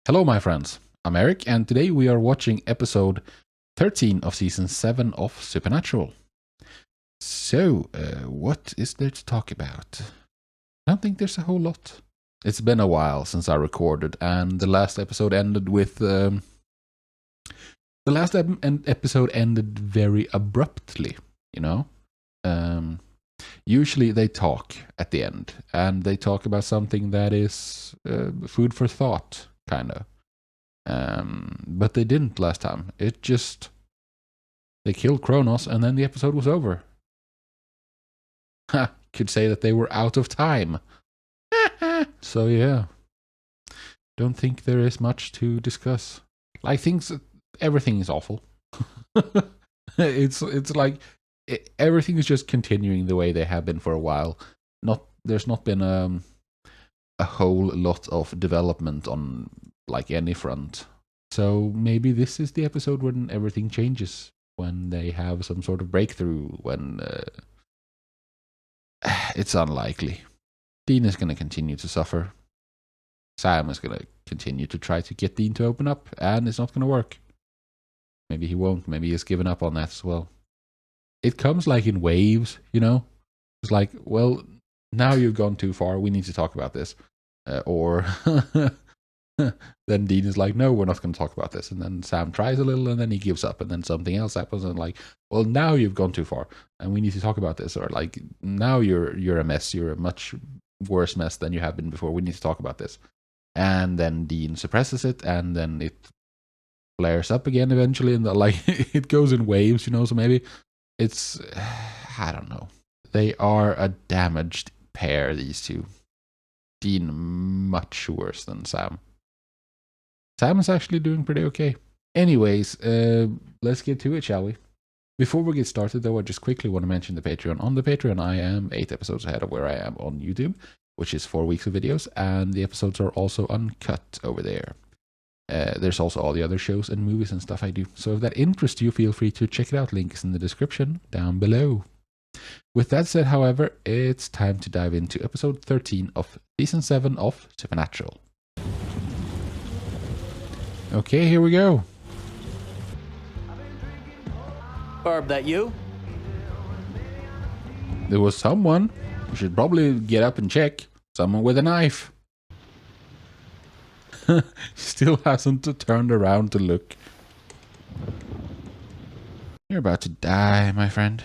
Hello, my friends. I'm Eric, and today we are watching episode 13 of season 7 of Supernatural. So, what is there to talk about? I don't think there's a whole lot. It's been a while since I recorded, and the last episode ended with... episode ended very abruptly, you know? Usually they talk at the end, and they talk about something that is food for thought, kind of. But they didn't last time. It just... They killed Kronos, and then the episode was over. Ha! Could say that they were out of time. So yeah. Don't think there is much to discuss. Like, everything is awful. It's like... everything is just continuing the way they have been for a while. There's not been a whole lot of development on like any front. So maybe this is the episode when everything changes, when they have some sort of breakthrough, when it's unlikely. Dean is going to continue to suffer. Sam is going to continue to try to get Dean to open up, and it's not going to work. Maybe he won't. Maybe he's given up on that as well. It comes like in waves, you know? It's like, well, now you've gone too far. We need to talk about this. Or then Dean is like, no, we're not going to talk about this. And then Sam tries a little, and then he gives up. And then something else happens, and like, well, now you've gone too far, and we need to talk about this. Or like, now you're a mess. You're a much worse mess than you have been before. We need to talk about this. And then Dean suppresses it, and then it flares up again eventually. And like, it goes in waves, you know? So maybe... It's, I don't know. They are a damaged pair, these two. Dean much worse than Sam. Sam is actually doing pretty okay. Anyways, let's get to it, shall we? Before we get started, though, I just quickly want to mention the Patreon. On the Patreon, I am 8 episodes ahead of where I am on YouTube, which is 4 weeks of videos, and the episodes are also uncut over there. There's also all the other shows and movies and stuff I do. So if that interests you, feel free to check it out. Link is in the description down below. With that said, however, it's time to dive into episode 13 of season 7 of Supernatural. Okay, here we go. Barb, that you? There was someone. We should probably get up and check. Someone with a knife. Still hasn't turned around to look. You're about to die, my friend.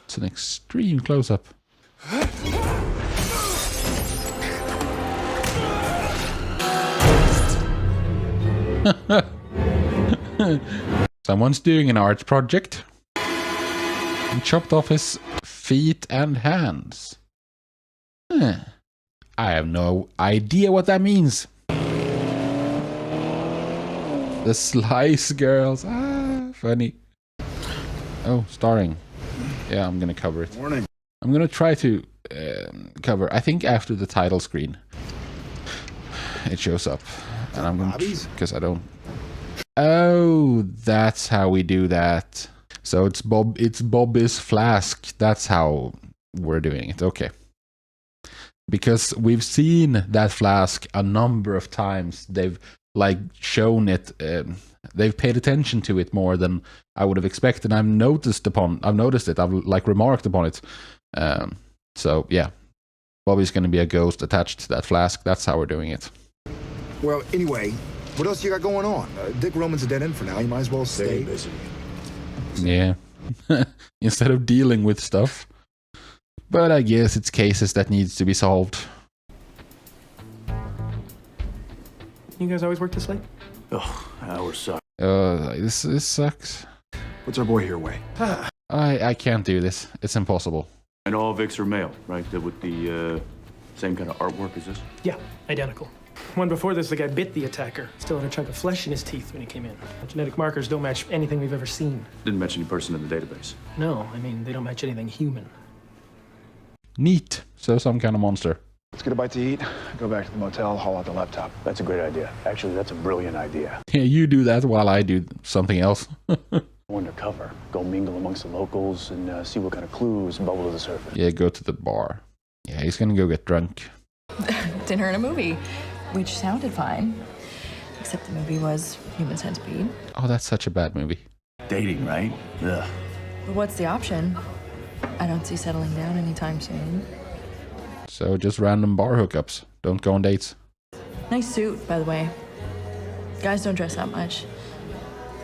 It's an extreme close-up. Someone's doing an art project and chopped off his feet and hands. I have no idea what that means. The Slice Girls. Ah, funny. Oh, starring. Yeah, I'm gonna cover it. Morning. I'm gonna try to cover. I think after the title screen, it shows up, and I'm gonna because I don't. Oh, that's how we do that. So it's Bobby's flask. That's how we're doing it. Okay. Because we've seen that flask a number of times. They've like shown it, they've paid attention to it more than I would have expected. I've noticed it, I've like remarked upon it. So yeah, Bobby's going to be a ghost attached to that flask. That's how we're doing it. Well, anyway, what else you got going on? Dick Roman's a dead end for now. You might as well stay busy. Yeah, instead of dealing with stuff. But I guess it's cases that needs to be solved. You guys always work this late? Oh, hours suck. This sucks. What's our boy here weigh? I can't do this. It's impossible. And all Vics are male, right? With the same kind of artwork as this? Yeah, identical. One before this, the guy bit the attacker. Still had a chunk of flesh in his teeth when he came in. The genetic markers don't match anything we've ever seen. Didn't mention any person in the database. No, I mean, they don't match anything human. Neat. So some kind of monster. Let's get a bite to eat, go back to the motel, haul out the laptop. That's a great idea. Actually, that's a brilliant idea. Yeah, you do that while I do something else. Go undercover. Go mingle amongst the locals and see what kind of clues bubble to the surface. Yeah, go to the bar. Yeah, he's gonna go get drunk. Dinner and a movie, which sounded fine. Except the movie was Human Centipede. Oh, that's such a bad movie. Dating, right? Ugh. But what's the option? I don't see settling down anytime soon. So just random bar hookups. Don't go on dates. Nice suit, by the way. Guys don't dress that much.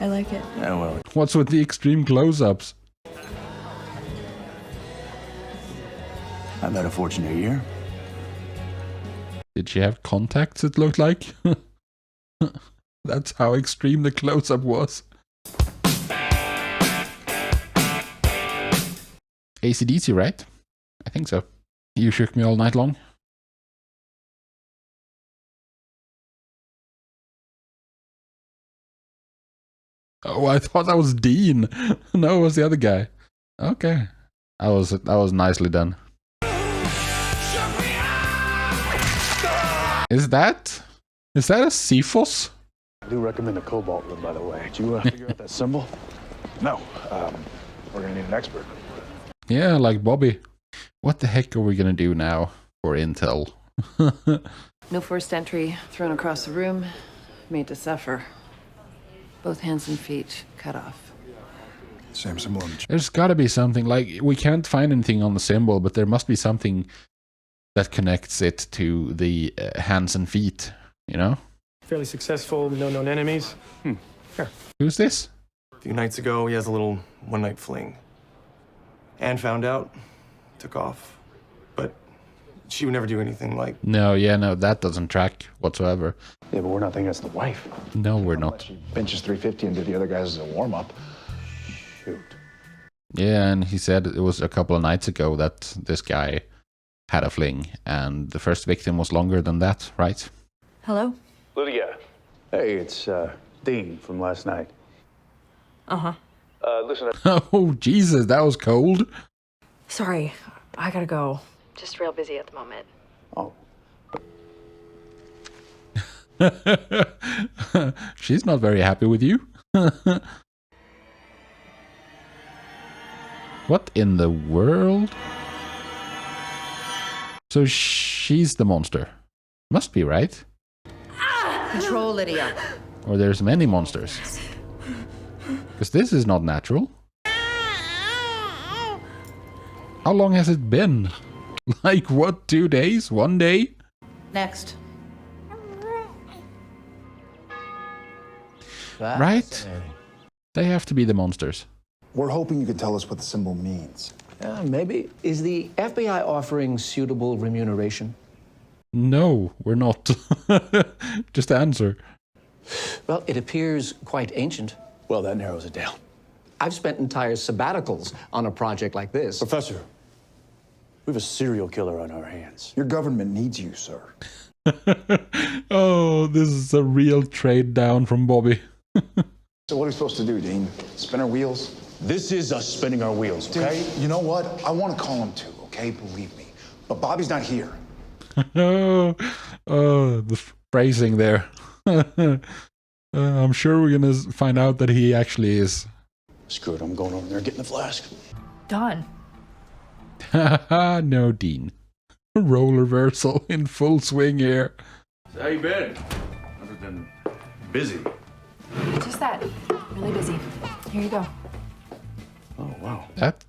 I like it. Yeah, well, What's with the extreme close-ups? I've had a fortunate year. Did she have contacts, it looked like? That's how extreme the close-up was. AC/DC, right? I think so. You shook me all night long. Oh, I thought that was Dean. No, it was the other guy. Okay. That was nicely done. Is that a Cephos? I do recommend the cobalt room, by the way. Did you figure out that symbol? No, we're gonna need an expert. Yeah, like Bobby. What the heck are we gonna do now for intel? No forced entry, thrown across the room, made to suffer. Both hands and feet cut off. Same symbol on the There's gotta be something, like, we can't find anything on the symbol, but there must be something that connects it to the hands and feet, you know? Fairly successful, no known enemies. Who's this? A few nights ago, he has a little one-night fling. Anne found out, took off, but she would never do anything like... No, that doesn't track whatsoever. Yeah, but we're not thinking it's the wife. No, we're not. She benches 350 and did the other guys as a warm-up. Shoot. Yeah, and he said it was a couple of nights ago that this guy had a fling, and the first victim was longer than that, right? Hello? Lydia. Hey, it's Dean from last night. Uh-huh. Listen, Oh, Jesus, that was cold. Sorry, I gotta go. Just real busy at the moment. oh, She's not very happy with you. What in the world? So she's the monster. Must be, right? Control, Lydia. Or there's many monsters. Because this is not natural. How long has it been? Like, what, 2 days? 1 day? Next. Right? They have to be the monsters. We're hoping you can tell us what the symbol means. Maybe. Is the FBI offering suitable remuneration? No, we're not. Just answer. Well, it appears quite ancient. well, that narrows it down. I've spent entire sabbaticals on a project like this. Professor, we have a serial killer on our hands. Your government needs you, sir. Oh, this is a real trade down from Bobby. So what are we supposed to do, Dean? Spin our wheels? This is us spinning our wheels, okay? Dude, you know what? I want to call him too, okay? Believe me. But Bobby's not here. Oh, the phrasing there. I'm sure we're gonna find out that he actually is. Screw it, I'm going over there and getting the flask. Done. No, Dean. Role reversal in full swing here. So how you been? Other than busy. Just that. Really busy. Here you go. Oh, wow. That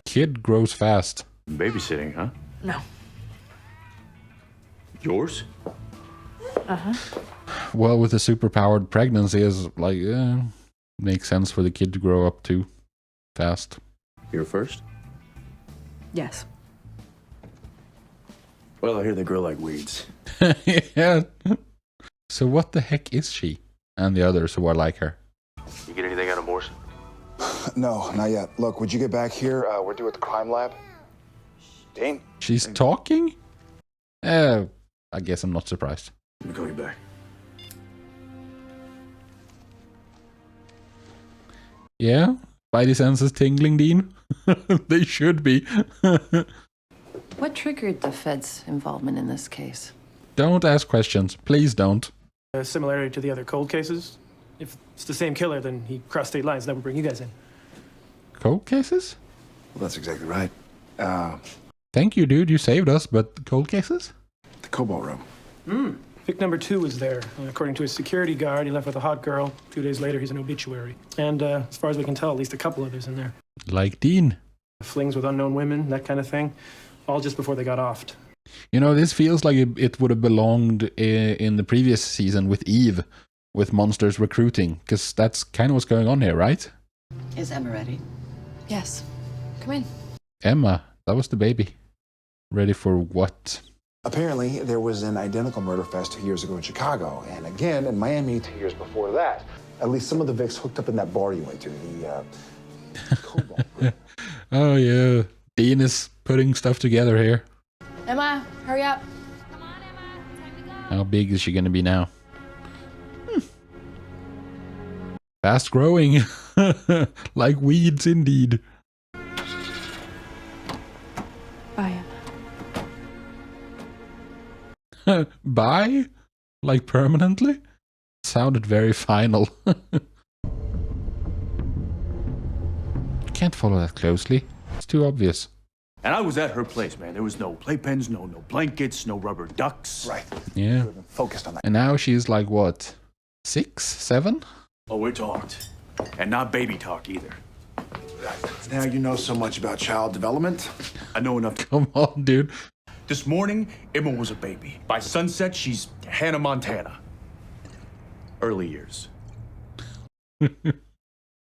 kid grows fast. Babysitting, huh? No. Yours? Uh-huh. Well, with a superpowered pregnancy, is like, makes sense for the kid to grow up too fast. You're first? Yes. Well, I hear they grow like weeds. Yeah. So what the heck is she? And the others who are like her. You get anything out of Morrison? No, not yet. Look, would you get back here? We're due at the crime lab. Dean? She's talking? I guess I'm not surprised. Let me call you back. Yeah? Spidey senses tingling, Dean? They should be. What triggered the Fed's involvement in this case? Don't ask questions. Please don't. A similarity to the other cold cases. If it's the same killer, then he crossed state lines. That would bring you guys in. Cold cases? Well, that's exactly right. Thank you, dude. You saved us, but cold cases? The Cobalt Room. Vic number 2 was there. According to his security guard, he left with a hot girl. 2 days later, he's an obituary. And as far as we can tell, at least a couple others in there. Like Dean. Flings with unknown women, that kind of thing. All just before they got offed. You know, this feels like it would have belonged in the previous season with Eve, with monsters recruiting, because that's kind of what's going on here, right? Is Emma ready? Yes. Come in. Emma, that was the baby. Ready for what? Apparently, there was an identical murder fest 2 years ago in Chicago, and again in Miami 2 years before that. At least some of the Vics hooked up in that bar you went to, the Cobalt Group. Oh yeah, Dean is putting stuff together here. Emma, hurry up. How big is she gonna be now? Fast growing. Like weeds indeed. Bye, Emma. Bye? Like permanently? Sounded very final. Can't follow that closely. It's too obvious. And I was at her place, man. There was no playpens, no blankets, no rubber ducks. Right. Yeah. Focused on that. And now she's like what? 6, 7? Oh, we talked. And not baby talk either. Now you know so much about child development. I know enough to... Come on, dude. This morning, Emma was a baby. By sunset, she's Hannah Montana. Early years.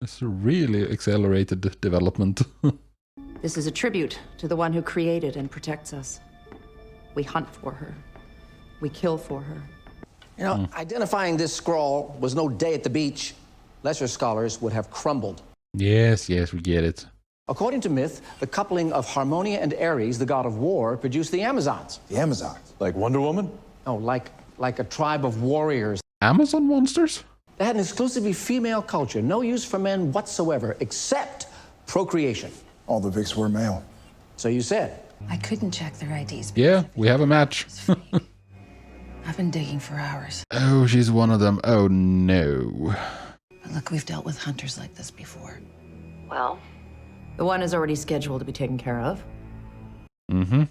It's really accelerated development. This is a tribute to the one who created and protects us. We hunt for her. We kill for her. You know, identifying this scrawl was no day at the beach. Lesser scholars would have crumbled. Yes, we get it. According to myth, the coupling of Harmonia and Ares, the god of war, produced the Amazons. The Amazons? Like Wonder Woman? Oh, like a tribe of warriors. Amazon monsters? They had an exclusively female culture, no use for men whatsoever, except procreation. All the Vics were male. So you said. I couldn't check their IDs. Yeah, we have a match. I've been digging for hours. Oh, she's one of them. Oh, no. But look, we've dealt with hunters like this before. Well, the one is already scheduled to be taken care of. Mm-hmm.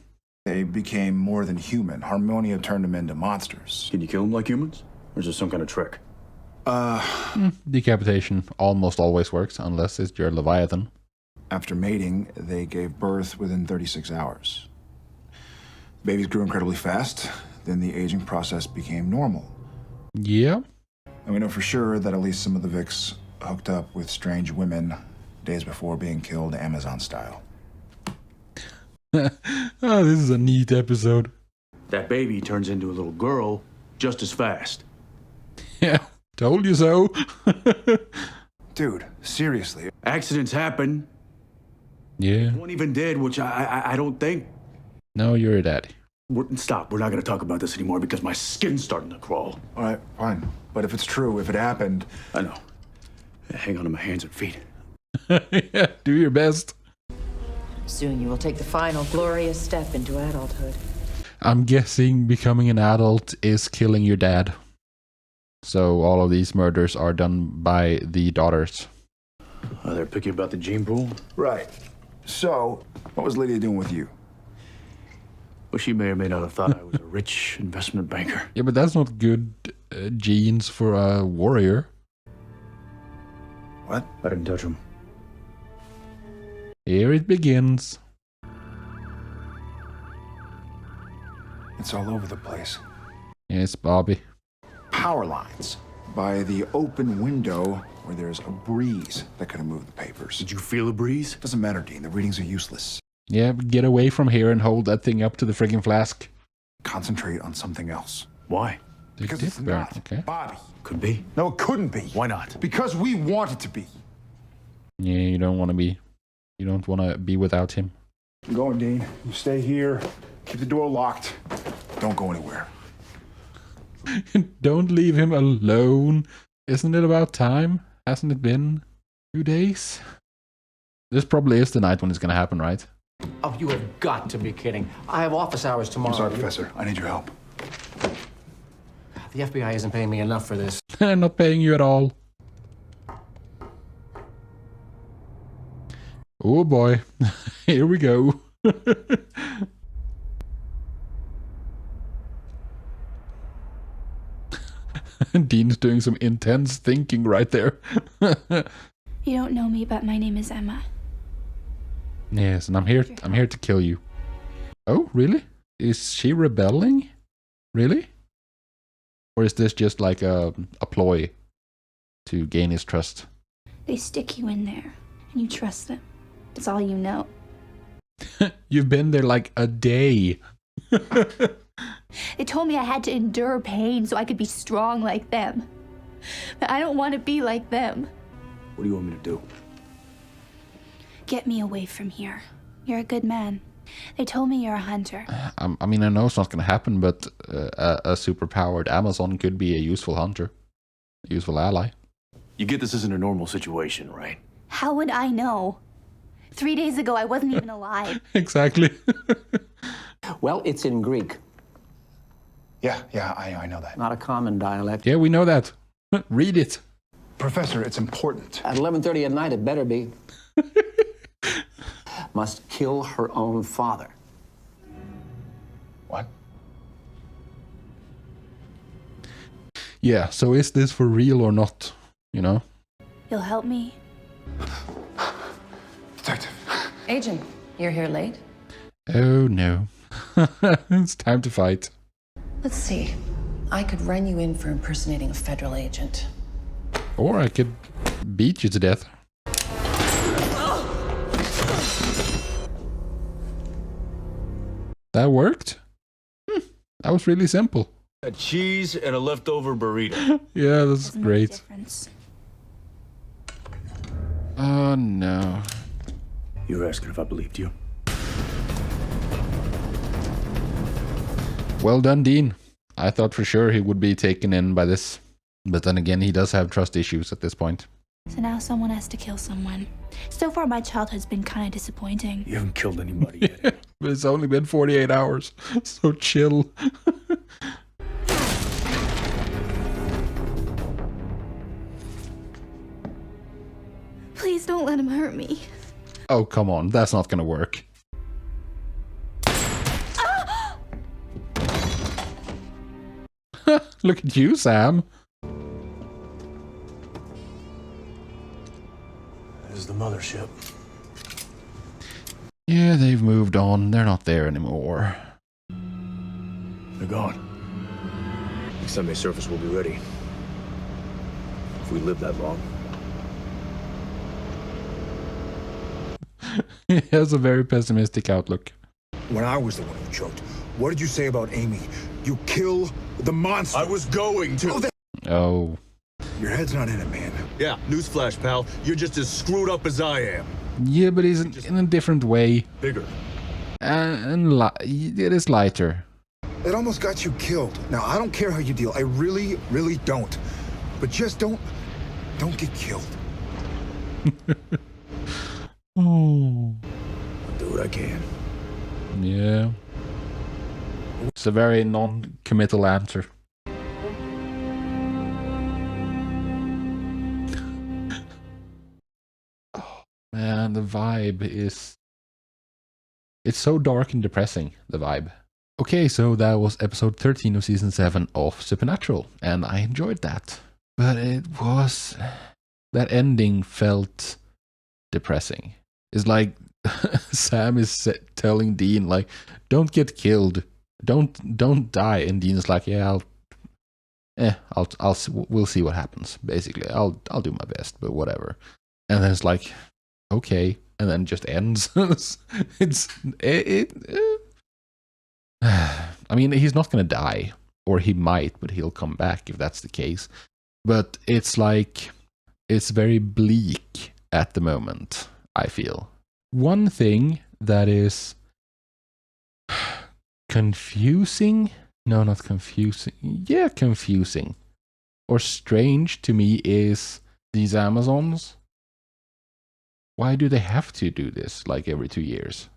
They became more than human. Harmonia turned them into monsters. Can you kill them like humans? Or is this some kind of trick? Decapitation almost always works, unless it's your Leviathan. After mating, they gave birth within 36 hours. Babies grew incredibly fast, then the aging process became normal. Yeah. And we know for sure that at least some of the Vics hooked up with strange women days before being killed Amazon style. Oh, this is a neat episode. That baby turns into a little girl just as fast. Yeah, told you so. Dude, seriously. Accidents happen. Yeah. One even did, which I don't think... No, you're a daddy. Stop. We're not going to talk about this anymore because my skin's starting to crawl. All right, fine. But if it's true, if it happened... I know. Hang on to my hands and feet. Yeah, do your best. Soon you will take the final glorious step into adulthood. I'm guessing becoming an adult is killing your dad. So all of these murders are done by the daughters. They're picky about the gene pool? Right. So, what was Lydia doing with you? Well, she may or may not have thought I was a rich investment banker. Yeah, but that's not good genes for a warrior. What? I didn't touch him. Here it begins. It's all over the place. Yes, Bobby. Power lines. By the open window where there's a breeze that could have moved the papers. Did you feel a breeze? Doesn't matter, Dean. The readings are useless. Yeah, but get away from here and hold that thing up to the friggin' flask. Concentrate on something else. Why? Because it's not Bobby. Could be. No, it couldn't be. Why not? Because we want it to be. Yeah, you don't want to be. You don't want to be without him. I'm going, Dean. You stay here. Keep the door locked. Don't go anywhere. Don't leave him alone. Isn't it about time? Hasn't it been 2 days? This probably is the night when it's going to happen, right? Oh, you have got to be kidding. I have office hours tomorrow. I'm sorry, Professor. I need your help. The FBI isn't paying me enough for this. They're not paying you at all. Oh boy. Here we go. Dean's doing some intense thinking right there. You don't know me, but my name is Emma. Yes, and I'm here to kill you. Oh, really? Is she rebelling? Really? Or is this just like a ploy to gain his trust? They stick you in there, and you trust them. That's all you know. You've been there like a day. They told me I had to endure pain so I could be strong like them. But I don't want to be like them. What do you want me to do? Get me away from here. You're a good man. They told me you're a hunter. I mean, I know it's not going to happen, but a superpowered Amazon could be a useful hunter. A useful ally. You get this isn't a normal situation, right? How would I know? 3 days ago, I wasn't even alive. Exactly. Well, it's in Greek. Yeah, I know that. Not a common dialect. Yeah, we know that. Read it. Professor, it's important. At 11:30 at night, it better be. Must kill her own father. What? Yeah, so is this for real or not? You know? You'll help me? Detective. Agent, you're here late? Oh no. It's time to fight. Let's see. I could run you in for impersonating a federal agent. Or I could beat you to death. That worked? That was really simple. A cheese and a leftover burrito. Yeah, that's Doesn't make a great. difference. Oh no. You were asking if I believed you. Well done, Dean. I thought for sure he would be taken in by this. But then again, he does have trust issues at this point. So now someone has to kill someone. So far, my childhood's been kind of disappointing. You haven't killed anybody yet. But it's only been 48 hours. So chill. Please don't let him hurt me. Oh, come on. That's not gonna work. Look at you, Sam. This is the mothership. Yeah, they've moved on. They're not there anymore. They're gone. Next time they surface, we'll be ready. If we live that long. He has a very pessimistic outlook. When I was the one who choked, what did you say about Amy? You kill the monster. I was going to. Oh. Your head's not in it, man. Yeah, newsflash, pal. You're just as screwed up as I am. Yeah, but he's in a different way. Bigger. And it is lighter. It almost got you killed. Now, I don't care how you deal. I really, really don't. But just don't get killed. Oh. I'll do what I can. Yeah. It's a very non-committal answer. Oh, man, the vibe is... It's so dark and depressing, the vibe. Okay, so that was episode 13 of season 7 of Supernatural, and I enjoyed that. But it was... That ending felt depressing. It's like Sam is telling Dean, like, don't get killed. Don't die. And Dean's like, yeah, we'll see what happens. Basically, I'll do my best, but whatever. And then it's like, okay, and then it just ends. I mean, he's not gonna die, or he might, but he'll come back if that's the case. But it's like, it's very bleak at the moment, I feel. One thing that is confusing, no, not confusing, yeah, confusing or strange to me is these Amazons. Why do they have to do this like every 2 years?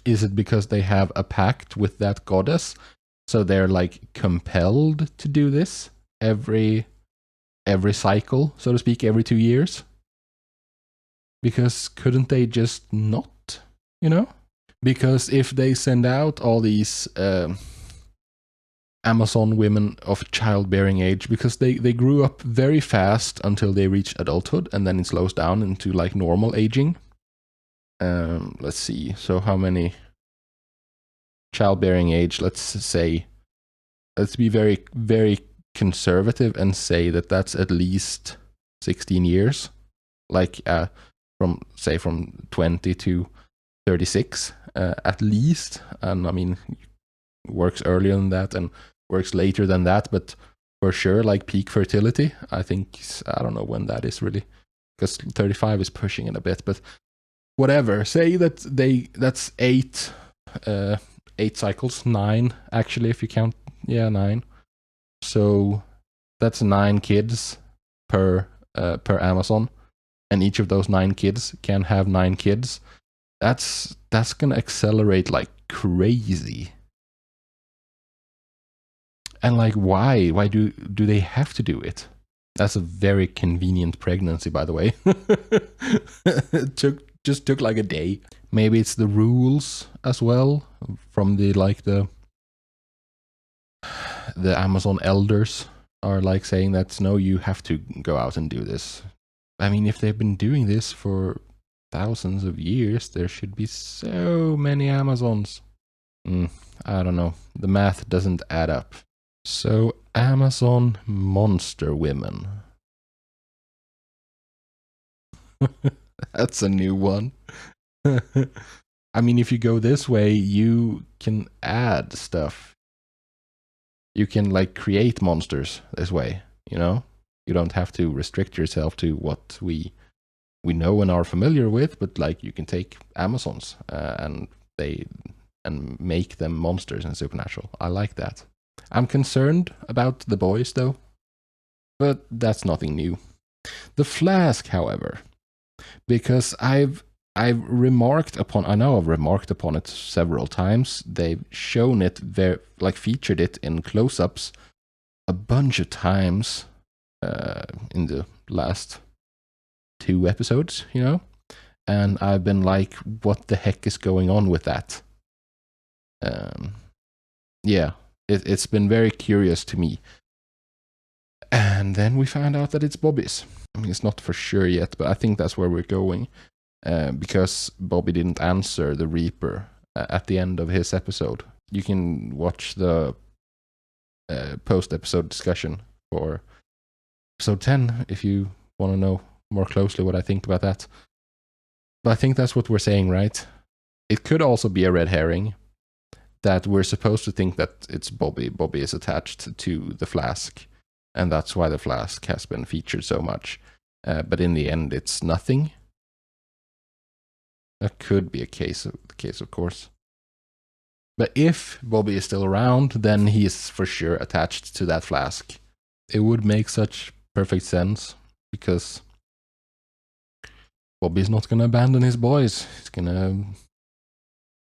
Is it because they have a pact with that goddess, so they're like compelled to do this every cycle, so to speak, every 2 years? Because couldn't they just not, you know? Because if they send out all these Amazon women of childbearing age, because they grew up very fast until they reach adulthood, and then it slows down into like normal aging. Let's see. So how many childbearing age? Let's be very, very conservative and say that that's at least 16 years, like from 20 to 36 at least. And I mean, works earlier than that and works later than that, but for sure, like peak fertility, I think, I don't know when that is really, because 35 is pushing it a bit, but whatever. Say that that's 8 cycles, 9 actually, if you count, 9. So that's 9 kids per Amazon, and each of those 9 kids can have 9 kids. That's gonna accelerate like crazy. And like, why do they have to do it? That's a very convenient pregnancy, by the way. It took like a day. Maybe it's the rules as well from the Amazon elders are like saying that no, you have to go out and do this. I mean, if they've been doing this for thousands of years, there should be so many Amazons. I don't know. The math doesn't add up. So, Amazon monster women. That's a new one. I mean, if you go this way, you can add stuff. You can like create monsters this way, you know? You don't have to restrict yourself to what we know and are familiar with, but like you can take Amazons and make them monsters and supernatural. I like that. I'm concerned about the boys though, but that's nothing new. The flask, however, because I've remarked upon, I know I've remarked upon it several times. They've shown it, featured it in close-ups a bunch of times in the last 2 episodes, you know? And I've been like, what the heck is going on with that? Yeah, it's been very curious to me. And then we found out that it's Bobby's. I mean, it's not for sure yet, but I think that's where we're going. Because Bobby didn't answer the Reaper at the end of his episode. You can watch the post-episode discussion for episode 10 if you want to know more closely what I think about that. But I think that's what we're saying, right? It could also be a red herring that we're supposed to think that it's Bobby. Bobby is attached to the flask, and that's why the flask has been featured so much. But in the end, it's nothing. That could be the case, of course. But if Bobby is still around, then he is for sure attached to that flask. It would make such perfect sense, because Bobby's not going to abandon his boys. He's going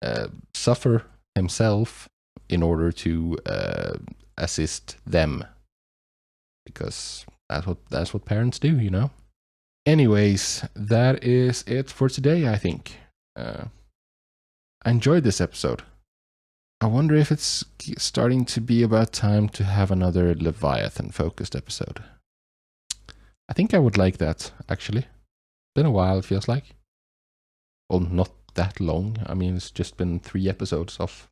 to suffer himself in order to assist them, because that's what parents do, you know. Anyways, that is it for today, I think. I enjoyed this episode. I wonder if it's starting to be about time to have another Leviathan-focused episode. I think I would like that, actually. Been a while, it feels like. Well, not that long. I mean, it's just been 3 episodes of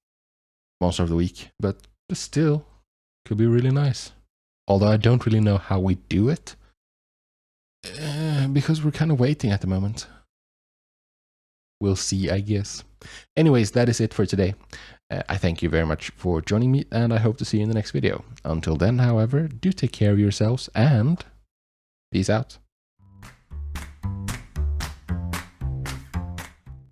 Monster of the Week, but still, could be really nice. Although I don't really know how we do it, because we're kind of waiting at the moment. We'll see, I guess. Anyways, that is it for today. I thank you very much for joining me, and I hope to see you in the next video. Until then, however, do take care of yourselves, and peace out.